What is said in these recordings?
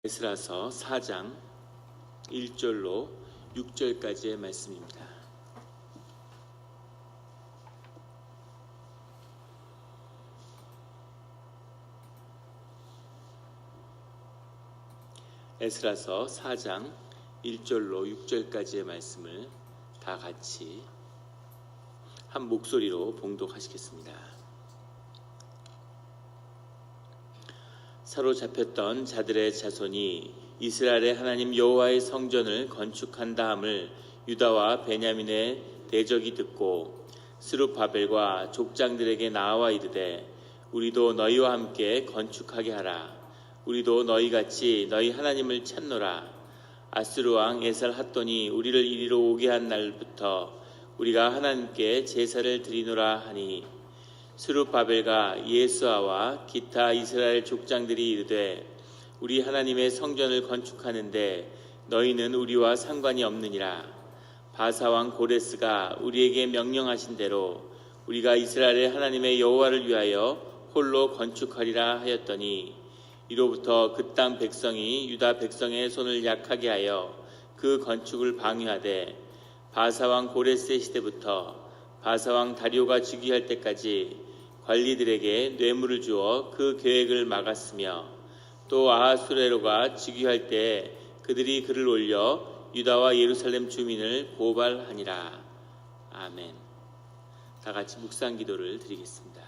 에스라서 4장 1절로 6절까지의 말씀입니다. 에스라서 4장 1절로 6절까지의 말씀을 다 같이 한 목소리로 봉독하시겠습니다. 사로잡혔던 자들의 자손이 이스라엘의 하나님 여호와의 성전을 건축한 다음을 유다와 베냐민의 대적이 듣고 스룹바벨과 족장들에게 나와 이르되 우리도 너희와 함께 건축하게 하라. 우리도 너희같이 너희 하나님을 찾노라. 아스루 왕 에살핫돈이 우리를 이리로 오게 한 날부터 우리가 하나님께 제사를 드리노라 하니 스룹바벨과 예수아와 기타 이스라엘 족장들이 이르되 우리 하나님의 성전을 건축하는데 너희는 우리와 상관이 없느니라. 바사왕 고레스가 우리에게 명령하신 대로 우리가 이스라엘의 하나님의 여호와를 위하여 홀로 건축하리라 하였더니 이로부터 그 땅 백성이 유다 백성의 손을 약하게 하여 그 건축을 방해하되 바사왕 고레스의 시대부터 바사왕 다리오가 즉위할 때까지 관리들에게 뇌물을 주어 그 계획을 막았으며 또 아하수에로가 즉위할 때 그들이 그를 올려 유다와 예루살렘 주민을 고발하니라. 아멘. 다 같이 묵상 기도를 드리겠습니다.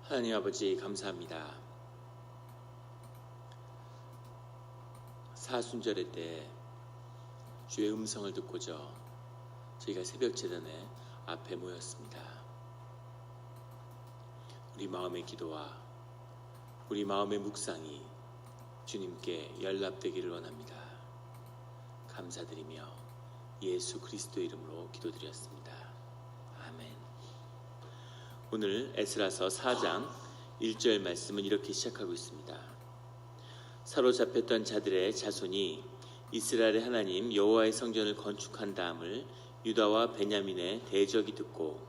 하나님 아버지 감사합니다. 사순절의 때 주의 음성을 듣고자 저희가 새벽 제단에 앞에 모였습니다. 우리 마음의 기도와 우리 마음의 묵상이 주님께 연락되기를 원합니다. 감사드리며 예수 그리스도의 이름으로 기도드렸습니다. 아멘. 오늘 에스라서 4장 1절 말씀은 이렇게 시작하고 있습니다. 사로잡혔던 자들의 자손이 이스라엘의 하나님 여호와의 성전을 건축한 다음을 유다와 베냐민의 대적이 듣고,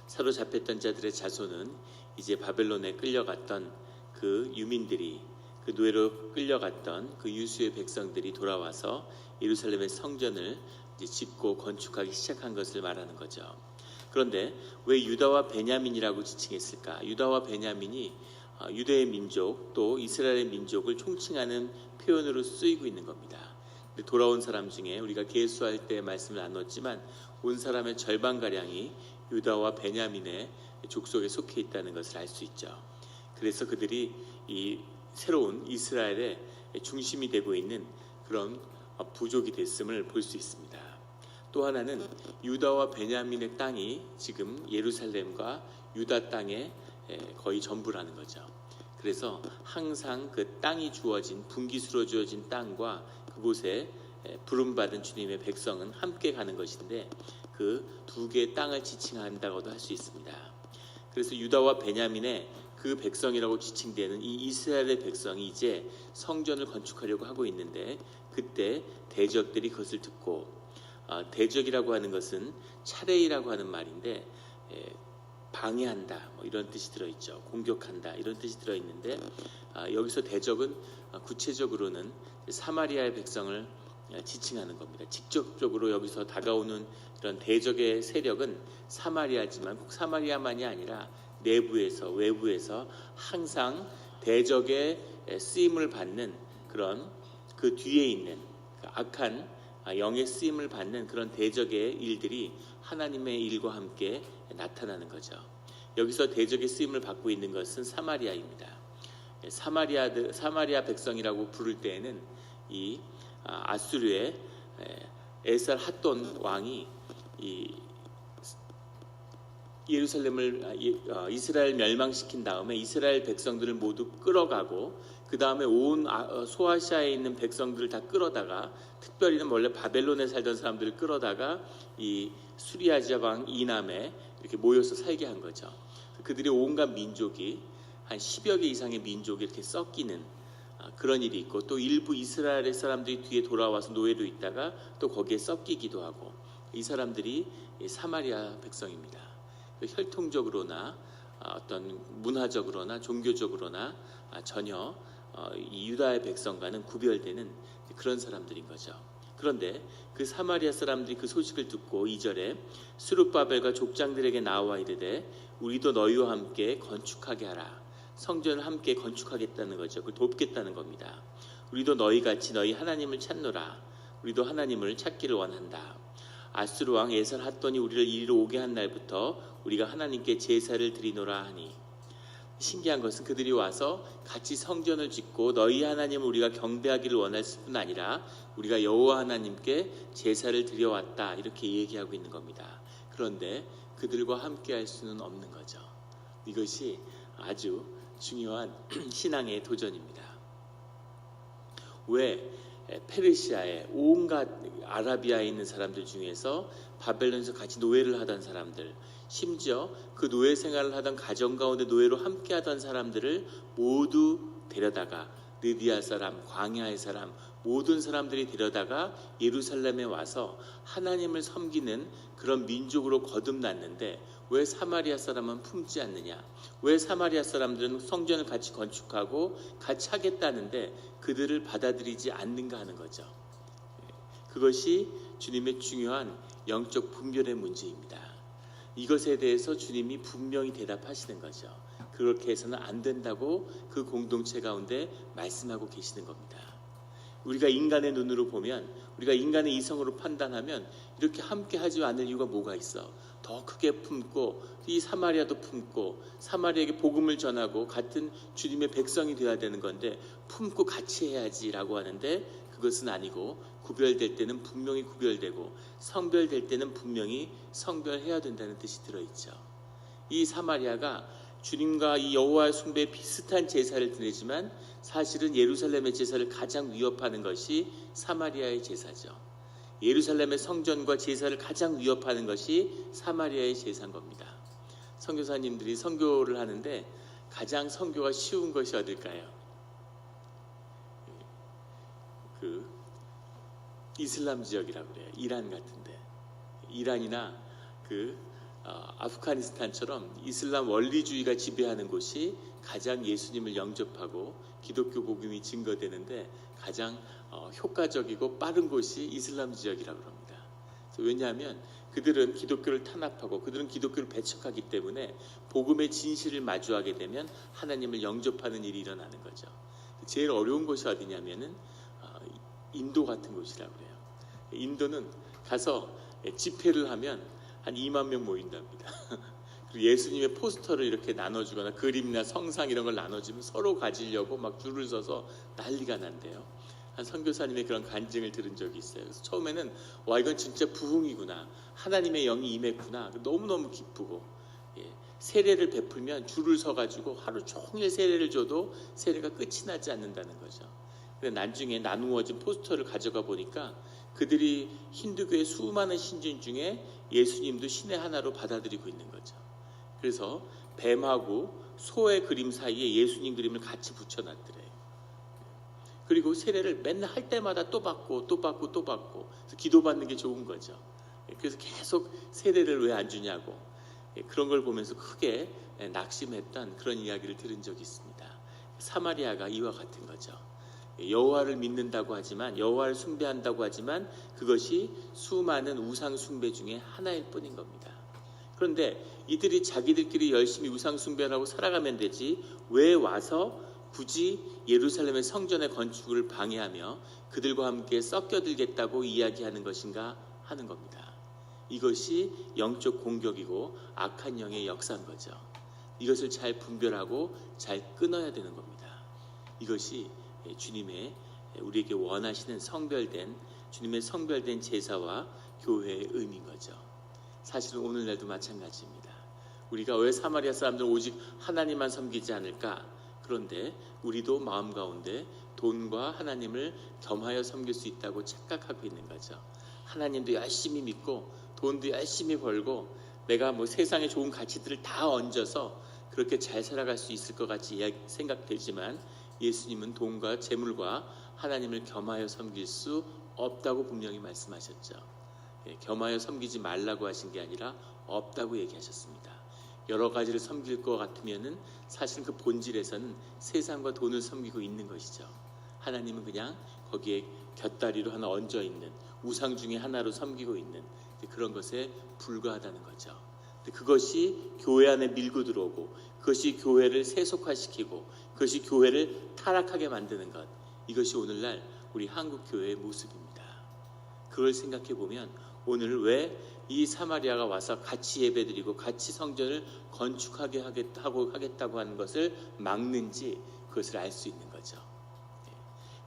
사로잡혔던 자들의 자손은 이제 바벨론에 끌려갔던 그 유민들이, 그 노예로 끌려갔던 그 유수의 백성들이 돌아와서 예루살렘의 성전을 이제 짓고 건축하기 시작한 것을 말하는 거죠. 그런데 왜 유다와 베냐민이라고 지칭했을까? 유다와 베냐민이 유대의 민족 또 이스라엘의 민족을 총칭하는 표현으로 쓰이고 있는 겁니다. 돌아온 사람 중에 우리가 계수할 때 말씀을 나눴지만 온 사람의 절반가량이 유다와 베냐민의 족속에 속해 있다는 것을 알 수 있죠. 그래서 그들이 이 새로운 이스라엘의 중심이 되고 있는 그런 부족이 됐음을 볼 수 있습니다. 또 하나는 유다와 베냐민의 땅이 지금 예루살렘과 유다 땅의 거의 전부라는 거죠. 그래서 항상 그 땅이 주어진, 분기수로 주어진 땅과 그곳에 부름받은 주님의 백성은 함께 가는 것인데 그 두 개의 땅을 지칭한다고도 할 수 있습니다. 그래서 유다와 베냐민의 그 백성이라고 지칭되는 이 이스라엘의 백성이 이제 성전을 건축하려고 하고 있는데, 그때 대적들이 그것을 듣고, 대적이라고 하는 것은 차레이라고 하는 말인데 방해한다 이런 뜻이 들어있죠. 공격한다 이런 뜻이 들어있는데, 여기서 대적은 구체적으로는 사마리아의 백성을 지칭하는 겁니다. 직접적으로 여기서 다가오는 이런 대적의 세력은 사마리아지만 꼭 사마리아만이 아니라 내부에서 외부에서 항상 대적의 쓰임을 받는 그런 그 뒤에 있는 그 악한 영의 쓰임을 받는 그런 대적의 일들이 하나님의 일과 함께 나타나는 거죠. 여기서 대적의 쓰임을 받고 있는 것은 사마리아입니다. 사마리아 백성이라고 부를 때에는 이 아수르의 에살 핫돈 왕이 이 예루살렘을 이스라엘 멸망시킨 다음에 이스라엘 백성들을 모두 끌어가고 그 다음에 온 소아시아에 있는 백성들을 다 끌어다가 특별히는 원래 바벨론에 살던 사람들을 끌어다가 이 수리아 지방 이남에 이렇게 모여서 살게 한 거죠. 그들이 온갖 민족이 한 10여 개 이상의 민족이 이렇게 섞이는 그런 일이 있고 또 일부 이스라엘의 사람들이 뒤에 돌아와서 노예로 있다가 또 거기에 섞이기도 하고 이 사람들이 사마리아 백성입니다. 혈통적으로나 어떤 문화적으로나 종교적으로나 전혀 이 유다의 백성과는 구별되는 그런 사람들인 거죠. 그런데 그 사마리아 사람들이 그 소식을 듣고 2절에 스룹바벨과 족장들에게 나와 이르되 우리도 너희와 함께 건축하게 하라. 성전을 함께 건축하겠다는 거죠. 그걸 돕겠다는 겁니다. 우리도 너희같이 너희 하나님을 찾노라. 우리도 하나님을 찾기를 원한다. 아수르 왕 에살 핫돈이 우리를 이리로 오게 한 날부터 우리가 하나님께 제사를 드리노라 하니, 신기한 것은 그들이 와서 같이 성전을 짓고 너희 하나님을 우리가 경배하기를 원했을 뿐 아니라 우리가 여호와 하나님께 제사를 드려왔다 이렇게 얘기하고 있는 겁니다. 그런데 그들과 함께 할 수는 없는 거죠. 이것이 아주 중요한 신앙의 도전입니다. 왜 페르시아에 온갖 아라비아에 있는 사람들 중에서 바벨론에서 같이 노예를 하던 사람들, 심지어 그 노예 생활을 하던 가정 가운데 노예로 함께 하던 사람들을 모두 데려다가 느디아 사람, 광야의 사람, 모든 사람들이 데려다가 예루살렘에 와서 하나님을 섬기는 그런 민족으로 거듭났는데 왜 사마리아 사람은 품지 않느냐? 왜 사마리아 사람들은 성전을 같이 건축하고 같이 하겠다는데 그들을 받아들이지 않는가 하는 거죠. 그것이 주님의 중요한 영적 분별의 문제입니다. 이것에 대해서 주님이 분명히 대답하시는 거죠. 그렇게 해서는 안 된다고 그 공동체 가운데 말씀하고 계시는 겁니다. 우리가 인간의 눈으로 보면, 우리가 인간의 이성으로 판단하면 이렇게 함께 하지 않을 이유가 뭐가 있어? 더 크게 품고 이 사마리아도 품고 사마리아에게 복음을 전하고 같은 주님의 백성이 되어야 되는 건데 품고 같이 해야지라고 하는데 그것은 아니고 구별될 때는 분명히 구별되고 성별될 때는 분명히 성별해야 된다는 뜻이 들어있죠. 이 사마리아가 주님과 이 여호와의 숭배에 비슷한 제사를 드리지만 사실은 예루살렘의 제사를 가장 위협하는 것이 사마리아의 제사죠. 예루살렘의 성전과 제사를 가장 위협하는 것이 사마리아의 제사인 겁니다. 선교사님들이 선교를 하는데 가장 선교가 쉬운 것이 어딜까요? 그 이슬람 지역이라고 그래요. 이란 같은데, 이란이나 아프가니스탄처럼 이슬람 원리주의가 지배하는 곳이 가장 예수님을 영접하고 기독교 복음이 증거되는데 가장 효과적이고 빠른 곳이 이슬람 지역이라고 합니다. 왜냐하면 그들은 기독교를 탄압하고 그들은 기독교를 배척하기 때문에 복음의 진실을 마주하게 되면 하나님을 영접하는 일이 일어나는 거죠. 제일 어려운 곳이 어디냐면은 인도 같은 곳이라고 그래요. 인도는 가서 집회를 하면 한 2만 명 모인답니다. 그리고 예수님의 포스터를 이렇게 나눠주거나 그림이나 성상 이런 걸 나눠주면 서로 가지려고 막 줄을 서서 난리가 난대요. 한 선교사님의 그런 간증을 들은 적이 있어요. 그래서 처음에는 와, 이건 진짜 부흥이구나, 하나님의 영이 임했구나, 너무너무 기쁘고, 세례를 베풀면 줄을 서가지고 하루 종일 세례를 줘도 세례가 끝이 나지 않는다는 거죠. 근데 나중에 나누어진 포스터를 가져가 보니까 그들이 힌두교의 수많은 신전 중에 예수님도 신의 하나로 받아들이고 있는 거죠. 그래서 뱀하고 소의 그림 사이에 예수님 그림을 같이 붙여놨더래요. 그리고 세례를 맨날 할 때마다 또 받고 또 받고 또 받고, 그래서 기도받는 게 좋은 거죠. 그래서 계속 세례를 왜 안 주냐고 그런 걸 보면서 크게 낙심했던 그런 이야기를 들은 적이 있습니다. 사마리아가 이와 같은 거죠. 여호와를 믿는다고 하지만, 여호와를 숭배한다고 하지만 그것이 수많은 우상 숭배 중에 하나일 뿐인 겁니다. 그런데 이들이 자기들끼리 열심히 우상 숭배를 하고 살아가면 되지 왜 와서 굳이 예루살렘의 성전의 건축을 방해하며 그들과 함께 섞여들겠다고 이야기하는 것인가 하는 겁니다. 이것이 영적 공격이고 악한 영의 역사인 거죠. 이것을 잘 분별하고 잘 끊어야 되는 겁니다. 이것이 주님의 우리에게 원하시는 주님의 성별된 제사와 교회의 의미인 거죠. 사실은 오늘날도 마찬가지입니다. 우리가 왜 사마리아 사람들은 오직 하나님만 섬기지 않을까? 그런데 우리도 마음 가운데 돈과 하나님을 겸하여 섬길 수 있다고 착각하고 있는 거죠. 하나님도 열심히 믿고 돈도 열심히 벌고 내가 세상의 좋은 가치들을 다 얹어서 그렇게 잘 살아갈 수 있을 것 같이 생각되지만 예수님은 돈과 재물과 하나님을 겸하여 섬길 수 없다고 분명히 말씀하셨죠. 겸하여 섬기지 말라고 하신 게 아니라 없다고 얘기하셨습니다. 여러 가지를 섬길 것 같으면은 사실 그 본질에서는 세상과 돈을 섬기고 있는 것이죠. 하나님은 그냥 거기에 곁다리로 하나 얹어 있는 우상 중에 하나로 섬기고 있는 그런 것에 불과하다는 거죠. 그것이 교회 안에 밀고 들어오고 그것이 교회를 세속화시키고 그것이 교회를 타락하게 만드는 것, 이것이 오늘날 우리 한국 교회의 모습입니다. 그걸 생각해 보면 오늘 왜 이 사마리아가 와서 같이 예배드리고 같이 성전을 건축하게 하겠다고 하는 것을 막는지 그것을 알 수 있는 거죠.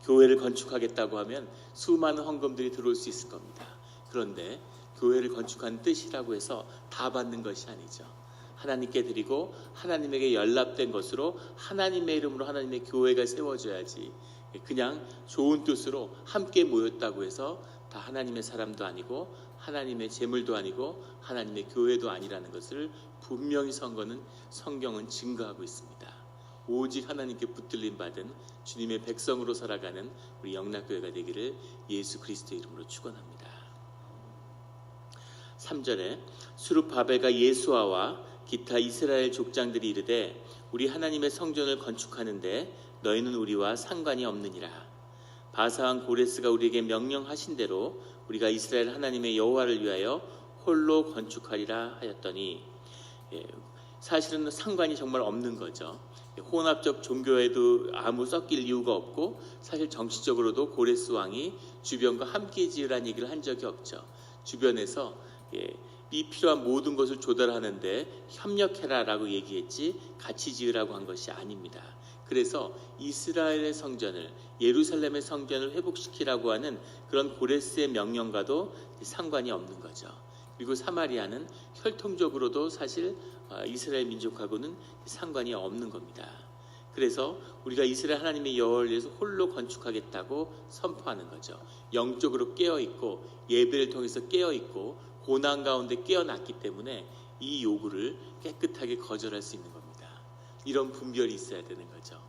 교회를 건축하겠다고 하면 수많은 헌금들이 들어올 수 있을 겁니다. 그런데 교회를 건축한 뜻이라고 해서 다 받는 것이 아니죠. 하나님께 드리고 하나님에게 연락된 것으로 하나님의 이름으로 하나님의 교회가 세워져야지, 그냥 좋은 뜻으로 함께 모였다고 해서 다 하나님의 사람도 아니고 하나님의 재물도 아니고 하나님의 교회도 아니라는 것을 분명히 성경은 증거하고 있습니다. 오직 하나님께 붙들림 받은 주님의 백성으로 살아가는 우리 영락교회가 되기를 예수 그리스도의 이름으로 축원합니다. 3절에 수룹바벨과 예수아와 기타 이스라엘 족장들이 이르되 우리 하나님의 성전을 건축하는데 너희는 우리와 상관이 없느니라. 바사왕 고레스가 우리에게 명령하신 대로 우리가 이스라엘 하나님의 여호와를 위하여 홀로 건축하리라 하였더니, 사실은 상관이 정말 없는 거죠. 혼합적 종교에도 아무 섞일 이유가 없고 사실 정치적으로도 고레스 왕이 주변과 함께 지으라는 얘기를 한 적이 없죠. 주변에서 이 필요한 모든 것을 조달하는데 협력해라라고 얘기했지 같이 지으라고 한 것이 아닙니다. 그래서 이스라엘의 성전을, 예루살렘의 성전을 회복시키라고 하는 그런 고레스의 명령과도 상관이 없는 거죠. 그리고 사마리아는 혈통적으로도 사실 이스라엘 민족하고는 상관이 없는 겁니다. 그래서 우리가 이스라엘 하나님의 여호와를 위해서 홀로 건축하겠다고 선포하는 거죠. 영적으로 깨어있고 예배를 통해서 깨어있고 고난 가운데 깨어났기 때문에 이 요구를 깨끗하게 거절할 수 있는 겁니다. 이런 분별이 있어야 되는 거죠.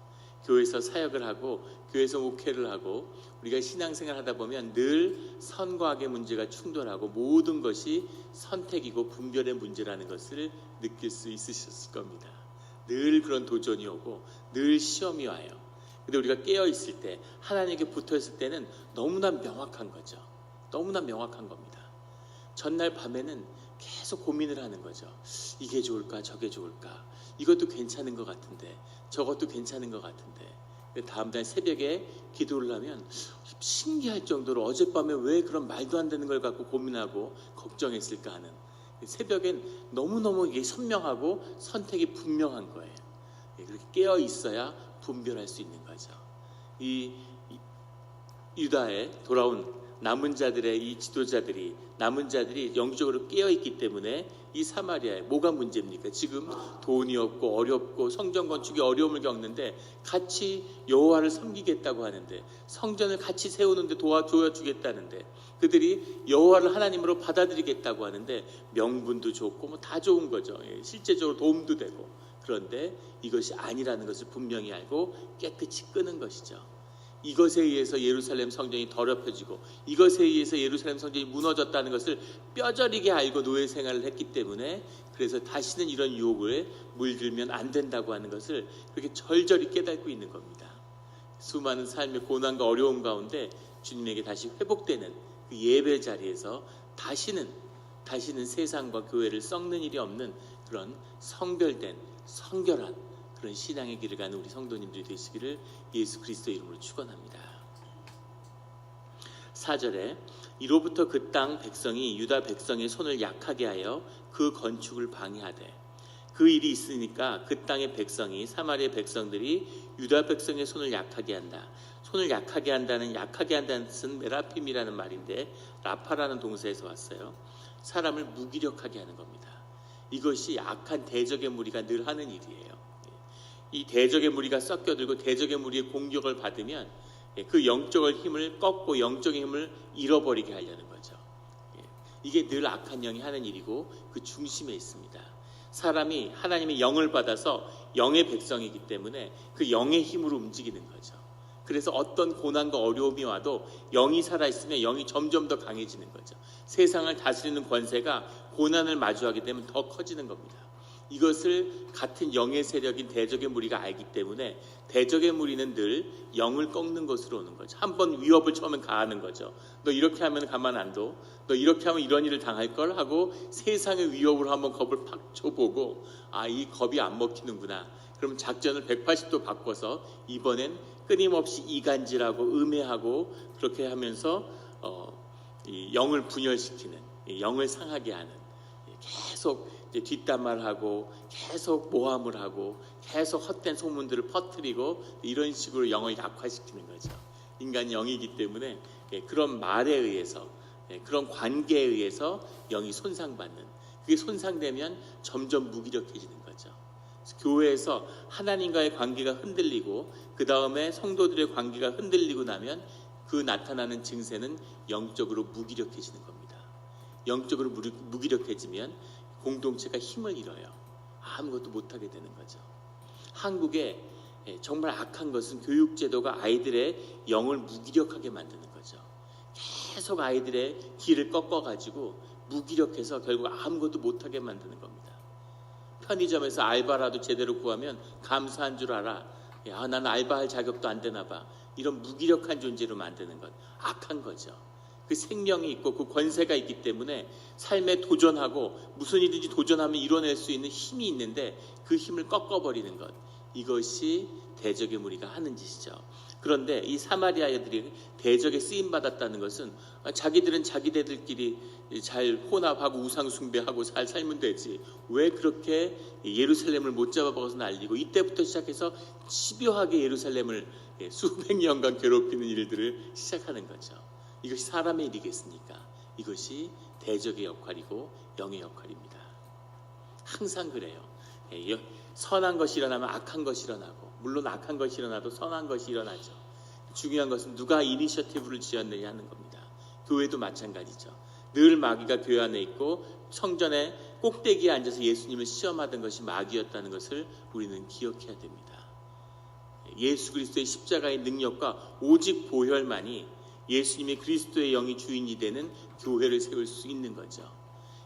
교회에서 사역을 하고 교회에서 목회를 하고 우리가 신앙생활 하다 보면 늘 선과 악의 문제가 충돌하고 모든 것이 선택이고 분별의 문제라는 것을 느낄 수 있으셨을 겁니다. 늘 그런 도전이 오고 늘 시험이 와요. 근데 우리가 깨어있을 때, 하나님께 붙어있을 때는 너무나 명확한 거죠. 너무나 명확한 겁니다. 전날 밤에는 계속 고민을 하는 거죠. 이게 좋을까 저게 좋을까, 이것도 괜찮은 것 같은데 저것도 괜찮은 것 같은데. 다음날 새벽에 기도를 하면 신기할 정도로 어젯밤에 왜 그런 말도 안 되는 걸 갖고 고민하고 걱정했을까 하는, 새벽엔 너무너무 이게 선명하고 선택이 분명한 거예요. 그렇게 깨어 있어야 분별할 수 있는 거죠. 이 유다에 돌아온 남은 자들의 이 지도자들이, 남은 자들이 영적으로 깨어있기 때문에 이 사마리아에 뭐가 문제입니까? 지금 돈이 없고 어렵고 성전 건축이 어려움을 겪는데 같이 여호와를 섬기겠다고 하는데, 성전을 같이 세우는데 도와주겠다는데, 그들이 여호와를 하나님으로 받아들이겠다고 하는데 명분도 좋고 뭐 다 좋은 거죠. 실제적으로 도움도 되고. 그런데 이것이 아니라는 것을 분명히 알고 깨끗이 끄는 것이죠. 이것에 의해서 예루살렘 성전이 더럽혀지고 이것에 의해서 예루살렘 성전이 무너졌다는 것을 뼈저리게 알고 노예 생활을 했기 때문에, 그래서 다시는 이런 유혹에 물들면 안 된다고 하는 것을 그렇게 절절히 깨닫고 있는 겁니다. 수많은 삶의 고난과 어려움 가운데 주님에게 다시 회복되는 그 예배 자리에서 다시는 세상과 교회를 썩는 일이 없는 그런 성별된 성결한 그런 신앙의 길을 가는 우리 성도님들이 되시기를 예수 그리스도의 이름으로 축원합니다. 4절에 이로부터 그 땅 백성이 유다 백성의 손을 약하게 하여 그 건축을 방해하되, 그 일이 있으니까 그 땅의 백성이, 사마리아 백성들이 유다 백성의 손을 약하게 한다. 손을 약하게 한다는 뜻은 메라핌이라는 말인데 라파라는 동사에서 왔어요. 사람을 무기력하게 하는 겁니다. 이것이 악한 대적의 무리가 늘 하는 일이에요. 이 대적의 무리가 섞여들고 대적의 무리의 공격을 받으면 그 영적인 힘을 꺾고 영적인 힘을 잃어버리게 하려는 거죠. 이게 늘 악한 영이 하는 일이고 그 중심에 있습니다. 사람이 하나님의 영을 받아서 영의 백성이기 때문에 그 영의 힘으로 움직이는 거죠. 그래서 어떤 고난과 어려움이 와도 영이 살아있으면 영이 점점 더 강해지는 거죠. 세상을 다스리는 권세가 고난을 마주하게 되면 더 커지는 겁니다. 이것을 같은 영의 세력인 대적의 무리가 알기 때문에 대적의 무리는 늘 영을 꺾는 것으로 오는 거죠. 한번 위협을 처음엔 가하는 거죠. 너 이렇게 하면 가만 안 둬. 너 이렇게 하면 이런 일을 당할 걸 하고 세상의 위협으로 한번 겁을 팍 줘보고 이 겁이 안 먹히는구나. 그럼 작전을 180도 바꿔서 이번엔 끊임없이 이간질하고 음해하고 그렇게 하면서 이 영을 분열시키는, 영을 상하게 하는, 계속 뒷담화를 하고 계속 모함을 하고 계속 헛된 소문들을 퍼뜨리고 이런 식으로 영을 약화시키는 거죠. 인간이 영이기 때문에 그런 말에 의해서, 그런 관계에 의해서 영이 손상받는, 그게 손상되면 점점 무기력해지는 거죠. 교회에서 하나님과의 관계가 흔들리고 그 다음에 성도들의 관계가 흔들리고 나면 그 나타나는 증세는 영적으로 무기력해지는 겁니다. 영적으로 무기력해지면 공동체가 힘을 잃어요. 아무것도 못하게 되는 거죠. 한국에 정말 악한 것은 교육제도가 아이들의 영을 무기력하게 만드는 거죠. 계속 아이들의 길을 꺾어가지고 무기력해서 결국 아무것도 못하게 만드는 겁니다. 편의점에서 알바라도 제대로 구하면 감사한 줄 알아. 나는 알바할 자격도 안 되나 봐. 이런 무기력한 존재로 만드는 것, 악한 거죠. 그 생명이 있고 그 권세가 있기 때문에 삶에 도전하고 무슨 일인지 도전하면 이뤄낼 수 있는 힘이 있는데 그 힘을 꺾어버리는 것, 이것이 대적의 무리가 하는 짓이죠. 그런데 이 사마리아인들이 대적에 쓰임받았다는 것은 자기들은 자기네들끼리 잘 혼합하고 우상 숭배하고 잘 살면 되지, 왜 그렇게 예루살렘을 못 잡아먹어서 날리고, 이때부터 시작해서 집요하게 예루살렘을 수백 년간 괴롭히는 일들을 시작하는 거죠. 이것이 사람의 일이겠습니까? 이것이 대적의 역할이고 영의 역할입니다. 항상 그래요. 선한 것이 일어나면 악한 것이 일어나고, 물론 악한 것이 일어나도 선한 것이 일어나죠. 중요한 것은 누가 이니셔티브를 지었느냐 하는 겁니다. 교회도 마찬가지죠. 늘 마귀가 교회 안에 있고 성전의 꼭대기에 앉아서 예수님을 시험하던 것이 마귀였다는 것을 우리는 기억해야 됩니다. 예수 그리스도의 십자가의 능력과 오직 보혈만이 예수님이 그리스도의 영이 주인이 되는 교회를 세울 수 있는 거죠.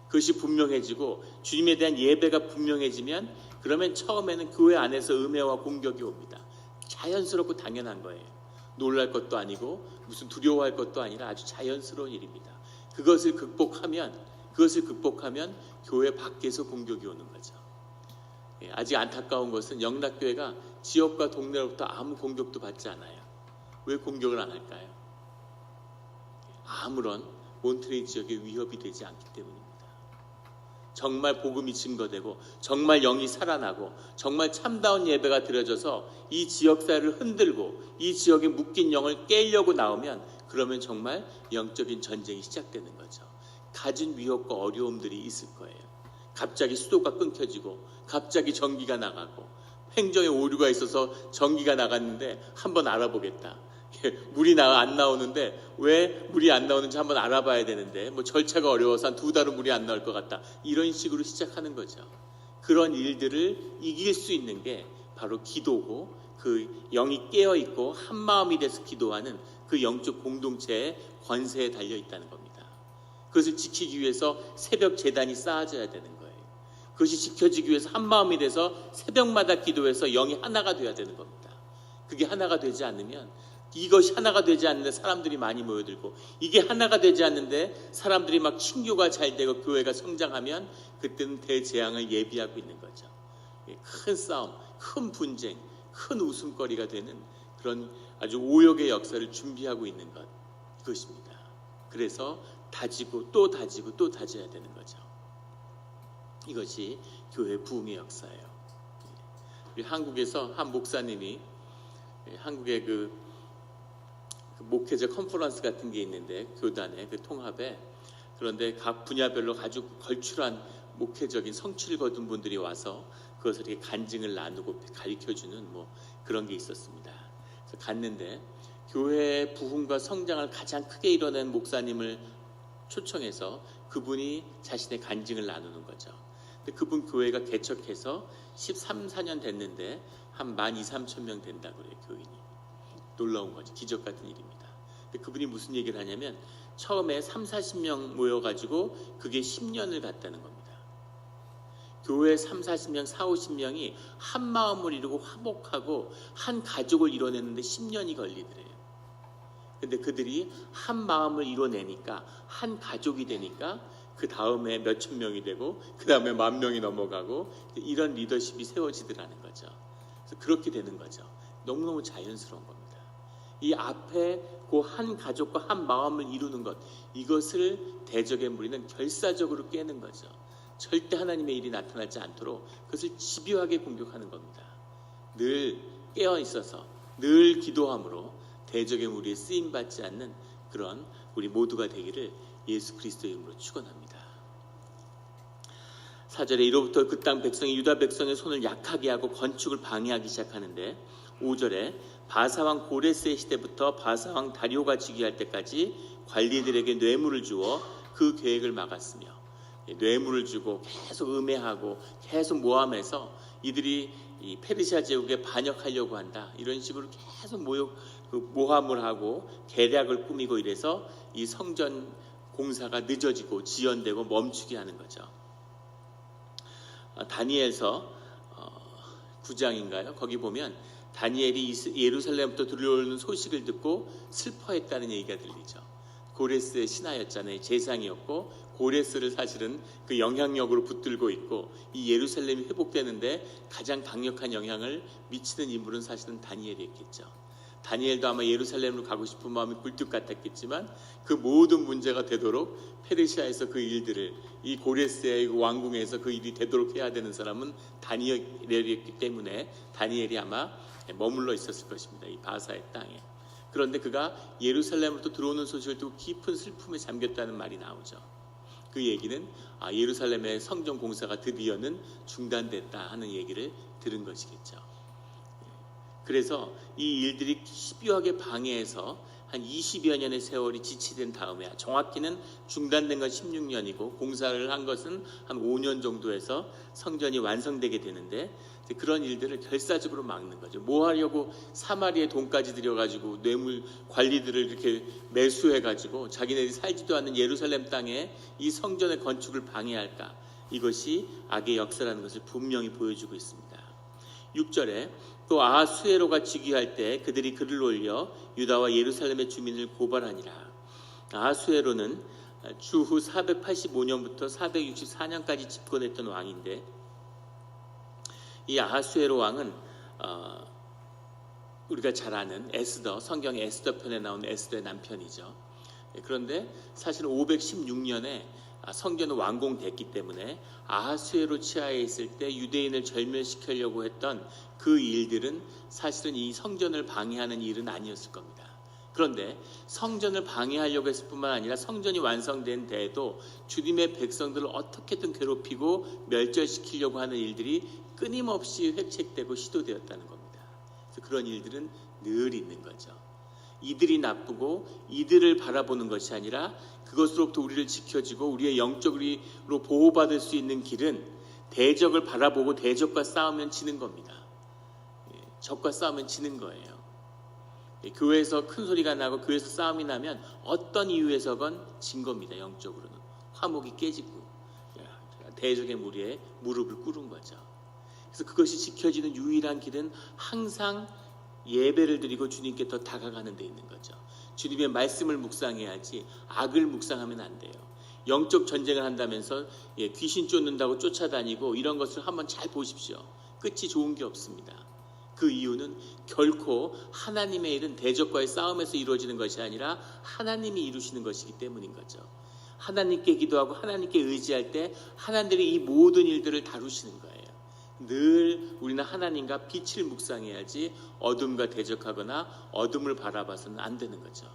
그것이 분명해지고 주님에 대한 예배가 분명해지면, 그러면 처음에는 교회 안에서 음해와 공격이 옵니다. 자연스럽고 당연한 거예요. 놀랄 것도 아니고 무슨 두려워할 것도 아니라 아주 자연스러운 일입니다. 그것을 극복하면 교회 밖에서 공격이 오는 거죠. 아직 안타까운 것은 영락교회가 지역과 동네로부터 아무 공격도 받지 않아요. 왜 공격을 안 할까요? 아무런 몬트레이 지역에 위협이 되지 않기 때문입니다. 정말 복음이 증거되고 정말 영이 살아나고 정말 참다운 예배가 드려져서 이 지역사회를 흔들고 이 지역에 묶인 영을 깨려고 나오면, 그러면 정말 영적인 전쟁이 시작되는 거죠. 가진 위협과 어려움들이 있을 거예요. 갑자기 수도가 끊겨지고 갑자기 전기가 나가고, 행정에 오류가 있어서 전기가 나갔는데 한번 알아보겠다. 물이 안 나오는데 왜 물이 안 나오는지 한번 알아봐야 되는데 절차가 어려워서 한 2달은 물이 안 나올 것 같다. 이런 식으로 시작하는 거죠. 그런 일들을 이길 수 있는 게 바로 기도고, 그 영이 깨어있고 한마음이 돼서 기도하는 그 영적 공동체의 권세에 달려있다는 겁니다. 그것을 지키기 위해서 새벽 제단이 쌓아져야 되는 거예요. 그것이 지켜지기 위해서 한마음이 돼서 새벽마다 기도해서 영이 하나가 돼야 되는 겁니다. 그게 하나가 되지 않으면, 이것이 하나가 되지 않는데 사람들이 많이 모여들고, 이게 하나가 되지 않는데 사람들이 막 친교가 잘 되고 교회가 성장하면, 그때는 대재앙을 예비하고 있는 거죠. 큰 싸움, 큰 분쟁, 큰 웃음거리가 되는 그런 아주 오역의 역사를 준비하고 있는 것, 이것입니다. 그래서 다지고 또 다지고 또 다져야 되는 거죠. 이것이 교회 부흥의 역사예요. 우리 한국에서 한 목사님이 한국의 그 목회자 컨퍼런스 같은 게 있는데, 교단의 그 통합에, 그런데 각 분야별로 아주 걸출한 목회적인 성취를 거둔 분들이 와서 그것을 이렇게 간증을 나누고 가르쳐주는 뭐 그런 게 있었습니다. 그래서 갔는데 교회의 부흥과 성장을 가장 크게 이뤄낸 목사님을 초청해서 그분이 자신의 간증을 나누는 거죠. 근데 그분 교회가 개척해서 13, 14년 됐는데 한 12,000~13,000명 된다고 그래요, 교인이. 놀라운 거죠. 기적 같은 일입니다. 근데 그분이 무슨 얘기를 하냐면 처음에 30~40명 모여가지고 그게 10년을 갔다는 겁니다. 교회 30~40명, 40~50명이 한 마음을 이루고 화목하고 한 가족을 이뤄내는데 10년이 걸리더래요. 근데 그들이 한 마음을 이뤄내니까, 한 가족이 되니까 그 다음에 몇천 명이 되고 그 다음에 10,000명이 넘어가고 이런 리더십이 세워지더라는 거죠. 그래서 그렇게 되는 거죠. 너무너무 자연스러운 겁니다. 이 앞에 그 한 가족과 한 마음을 이루는 것, 이것을 대적의 무리는 결사적으로 깨는 거죠. 절대 하나님의 일이 나타나지 않도록 그것을 집요하게 공격하는 겁니다. 늘 깨어 있어서 늘 기도함으로 대적의 무리에 쓰임받지 않는 그런 우리 모두가 되기를 예수 그리스도의 이름으로 축원합니다. 4절에 이로부터 그 땅 백성이 유다 백성의 손을 약하게 하고 건축을 방해하기 시작하는데, 5절에 바사왕 고레스의 시대부터 바사왕 다리오가 즉위할 때까지 관리들에게 뇌물을 주어 그 계획을 막았으며, 뇌물을 주고 계속 음해하고 계속 모함해서 이들이 이 페르시아 제국에 반역하려고 한다, 이런 식으로 계속 모함을 하고 계략을 꾸미고 이래서 이 성전 공사가 늦어지고 지연되고 멈추게 하는 거죠. 다니엘서 9장인가요? 거기 보면 다니엘이 예루살렘부터 들려오는 소식을 듣고 슬퍼했다는 얘기가 들리죠. 고레스의 신하였잖아요. 제상이었고 고레스를 사실은 그 영향력으로 붙들고 있고 이 예루살렘이 회복되는데 가장 강력한 영향을 미치는 인물은 사실은 다니엘이었겠죠. 다니엘도 아마 예루살렘으로 가고 싶은 마음이 굴뚝 같았겠지만 그 모든 문제가 되도록 페르시아에서 그 일들을, 이 고레스의 왕궁에서 그 일이 되도록 해야 되는 사람은 다니엘이었기 때문에 다니엘이 아마 머물러 있었을 것입니다. 이 바사의 땅에. 그런데 그가 예루살렘으로부터 들어오는 소식을 듣고 깊은 슬픔에 잠겼다는 말이 나오죠. 그 얘기는 예루살렘의 성전 공사가 드디어는 중단됐다 하는 얘기를 들은 것이겠죠. 그래서 이 일들이 집요하게 방해해서 한 20여 년의 세월이 지체된 다음에, 정확히는 중단된 건 16년이고 공사를 한 것은 한 5년 정도에서 성전이 완성되게 되는데, 그런 일들을 결사적으로 막는 거죠. 뭐 하려고 사마리아에 돈까지 들여가지고 뇌물 관리들을 이렇게 매수해가지고 자기네들이 살지도 않는 예루살렘 땅에 이 성전의 건축을 방해할까? 이것이 악의 역사라는 것을 분명히 보여주고 있습니다. 6절에 또 아하수에로가 즉위할 때 그들이 글을 올려 유다와 예루살렘의 주민을 고발하니라. 아하수에로는 주후 485년부터 464년까지 집권했던 왕인데, 이 아하수에로 왕은 우리가 잘 아는 에스더, 성경의 에스더 편에 나온 에스더의 남편이죠. 그런데 사실 516년에 성전은 완공됐기 때문에 아하수에로 치하에 있을 때 유대인을 절멸시키려고 했던 그 일들은 사실은 이 성전을 방해하는 일은 아니었을 겁니다. 그런데 성전을 방해하려고 했을 뿐만 아니라 성전이 완성된 데에도 주님의 백성들을 어떻게든 괴롭히고 멸절시키려고 하는 일들이 끊임없이 획책되고 시도되었다는 겁니다. 그래서 그런 일들은 늘 있는 거죠. 이들이 나쁘고 이들을 바라보는 것이 아니라 그것으로부터 우리를 지켜주고 우리의 영적으로 보호받을 수 있는 길은 대적을 바라보고 대적과 싸우면 지는 겁니다. 적과 싸우면 지는 거예요. 교회에서 큰 소리가 나고 교회에서 싸움이 나면 어떤 이유에서건 진 겁니다. 영적으로는 화목이 깨지고 대적의 무리에 무릎을 꿇은 거죠. 그래서 그것이 지켜지는 유일한 길은 항상 예배를 드리고 주님께 더 다가가는 데 있는 거죠. 주님의 말씀을 묵상해야지 악을 묵상하면 안 돼요. 영적 전쟁을 한다면서 귀신 쫓는다고 쫓아다니고 이런 것을 한번 잘 보십시오. 끝이 좋은 게 없습니다. 그 이유는 결코 하나님의 일은 대적과의 싸움에서 이루어지는 것이 아니라 하나님이 이루시는 것이기 때문인 거죠. 하나님께 기도하고 하나님께 의지할 때 하나님들이 이 모든 일들을 다루시는 거예요. 늘 우리는 하나님과 빛을 묵상해야지 어둠과 대적하거나 어둠을 바라봐서는 안 되는 거죠.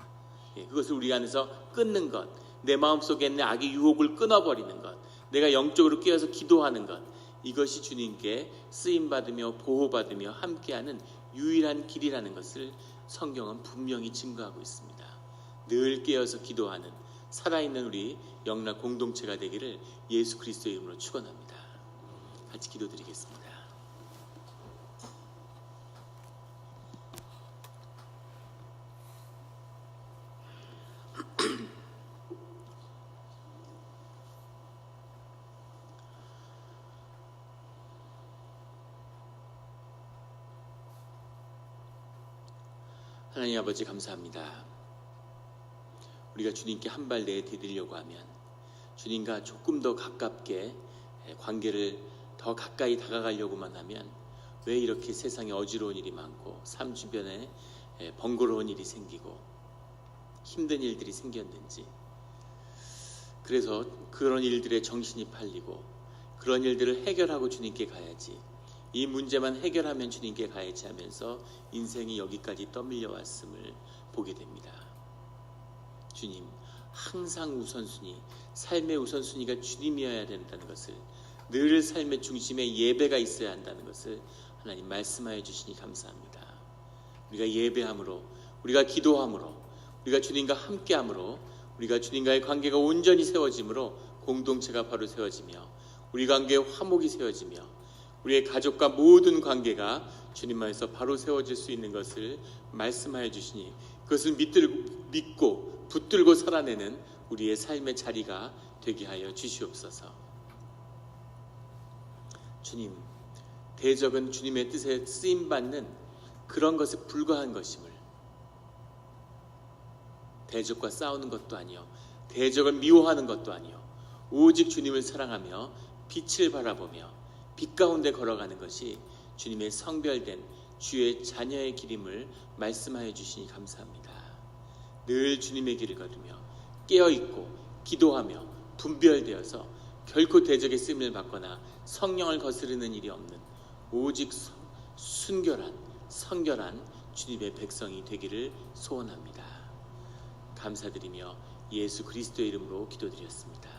그것을 우리 안에서 끊는 것, 내 마음속에 있는 악의 유혹을 끊어버리는 것, 내가 영적으로 깨어서 기도하는 것, 이것이 주님께 쓰임받으며 보호받으며 함께하는 유일한 길이라는 것을 성경은 분명히 증거하고 있습니다. 늘 깨어서 기도하는 살아있는 우리 영락 공동체가 되기를 예수 그리스도의 이름으로 축원합니다. 같이 기도드리겠습니다. 하나님 아버지 감사합니다. 우리가 주님께 한 발 내디디려고 하면 주님과 조금 더 가깝게 관계를 더 가까이 다가가려고만 하면 왜 이렇게 세상에 어지러운 일이 많고 삶 주변에 번거로운 일이 생기고 힘든 일들이 생겼는지, 그래서 그런 일들에 정신이 팔리고 그런 일들을 해결하고 주님께 가야지, 이 문제만 해결하면 주님께 가야지 하면서 인생이 여기까지 떠밀려 왔음을 보게 됩니다. 주님, 항상 우선순위, 삶의 우선순위가 주님이어야 된다는 것을, 늘 삶의 중심에 예배가 있어야 한다는 것을 하나님 말씀하여 주시니 감사합니다. 우리가 예배함으로, 우리가 기도함으로, 우리가 주님과 함께함으로, 우리가 주님과의 관계가 온전히 세워짐으로 공동체가 바로 세워지며 우리 관계에 화목이 세워지며 우리의 가족과 모든 관계가 주님 안에서 바로 세워질 수 있는 것을 말씀하여 주시니 그것을 믿고 붙들고 살아내는 우리의 삶의 자리가 되게 하여 주시옵소서. 주님, 대적은 주님의 뜻에 쓰임받는 그런 것에 불과한 것임을, 대적과 싸우는 것도 아니요, 대적을 미워하는 것도 아니요, 오직 주님을 사랑하며 빛을 바라보며 빛 가운데 걸어가는 것이 주님의 성별된 주의 자녀의 길임을 말씀하여 주시니 감사합니다. 늘 주님의 길을 걸으며 깨어있고 기도하며 분별되어서 결코 대적의 쓰임을 받거나 성령을 거스르는 일이 없는 오직 순결한 성결한 주님의 백성이 되기를 소원합니다. 감사드리며 예수 그리스도의 이름으로 기도드렸습니다.